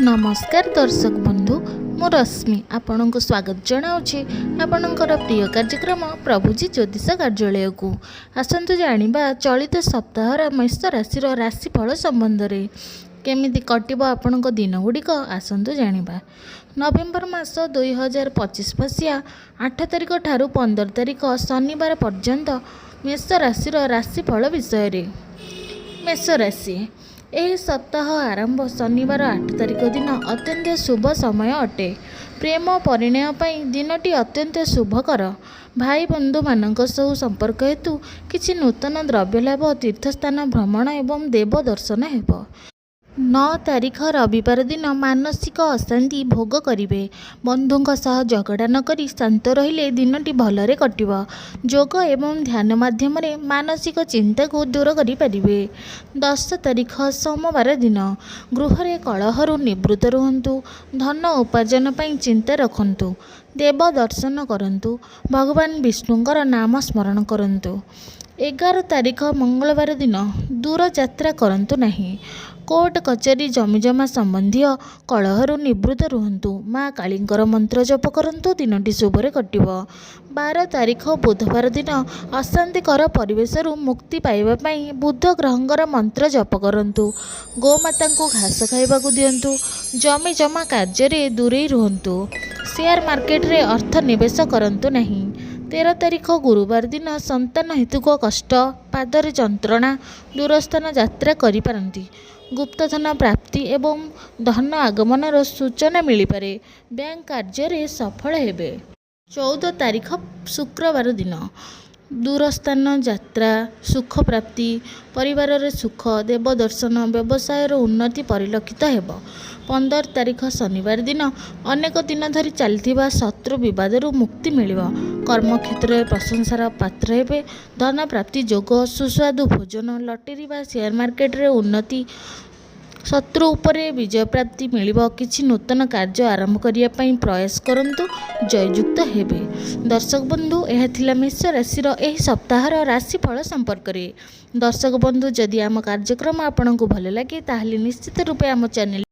नमस्कार दर्शक बंधु मु रश्मि आपण को स्वागत जनाऊँगी आपणकर प्रिय कार्यक्रम प्रभुजी ज्योतिष कार्यालय को। आसतु जानिबा चलित सप्ताहर मेष राशि राशिफल संबंध में केमिति कटिब आपण दिन गुड़िक आसतु जानिबा। नवेम्बर मास 2025 मसीहा 8 तारिख ठारू 15 तारिख शनिवार पर्यंत मेष राशि राशिफल विषय रे। मेष राशि यह सप्ताह आरंभ शनिवार 8 तारिख दिन अत्यंत शुभ समय अटे। प्रेम परिणय पई दिनटी अत्यंत शुभकर। भाई बंधु मानक सह संपर्क हेतु किछि नूतन द्रव्य लाभ तीर्थस्थान भ्रमण एवं देव दर्शन हेब। 9 तारिख रविवार दिन मानसिक अशांति भोग करिवे। बंधुଙ୍କ सह झगड़ा न करी शांत रहिले दिनटी भलरे कटिब। योग एवं ध्यान माध्यम मानसिक चिंता को दूर करि परिवे। 10 तारिख सोमवार दिन गृह कलहरु निवृत्त रुहंतु। धन उपार्जन पई चिंता रखंतु। देव दर्शन करंतु। भगवान विष्णुंकर नाम स्मरण करंतु। 11 तारिख मंगलवार दिन दूर यात्रा करंतु नहीं। कोर्ट कचेरी जमीजमा संबंधी कलहरु निवृत्त रुहंतु। माँ कालींकर मंत्र जप करंतु दिनटी शुभरे कटिब। 12 तारिख बुधवार दिन अशांतिकर परिवेशरु मुक्ति पाइबा पई बुध ग्रहंकर मंत्र जप करंतु। गोमाता को घास खाइबाकू दियंतु। जमी जमा कार्य रे दूरे रुहंतु। शेयर मार्केट रे अर्थ निवेश करंतु नहीं। 13 तारिख गुरुवार दिन संतान हेतुक कष्ट पादरे जंत्रणा दूरस्थान यात्रा करि पारंती। गुप्तधन प्राप्ति एवं धन आगमनर सूचना मिल पारे। बैंक कार्य रे सफल हेबे। 14 तारिख शुक्रवार दिन दूरस्थान यात्रा सुख प्राप्ति परिवार रे सुख देव दर्शन व्यवसाय उन्नति परिलक्षित हेब। 15 तारिख शनिवार दिन अनेक दिन धरी चलथिबा शत्रु विवादरू मुक्ति मिलिब। कर्मक्षेत्र में प्रशंसार पात्र हेबे। धन प्राप्ति योग सुस्वादु भोजन लटेरी बा शेयर मार्केट रे उन्नति शत्रु उपरे विजय प्राप्ति मिलिब। किछि नूतन कार्य आरंभ करिया पई प्रयास करंतु जययुक्त हेबे। दर्शक बंधु यह थिला मेष राशि एही सप्ताहर राशिफल संपर्क रे। दर्शक बंधु जदि आम कार्यक्रम आपनकु भल लागे ताहले निश्चित रूपे आम चैनल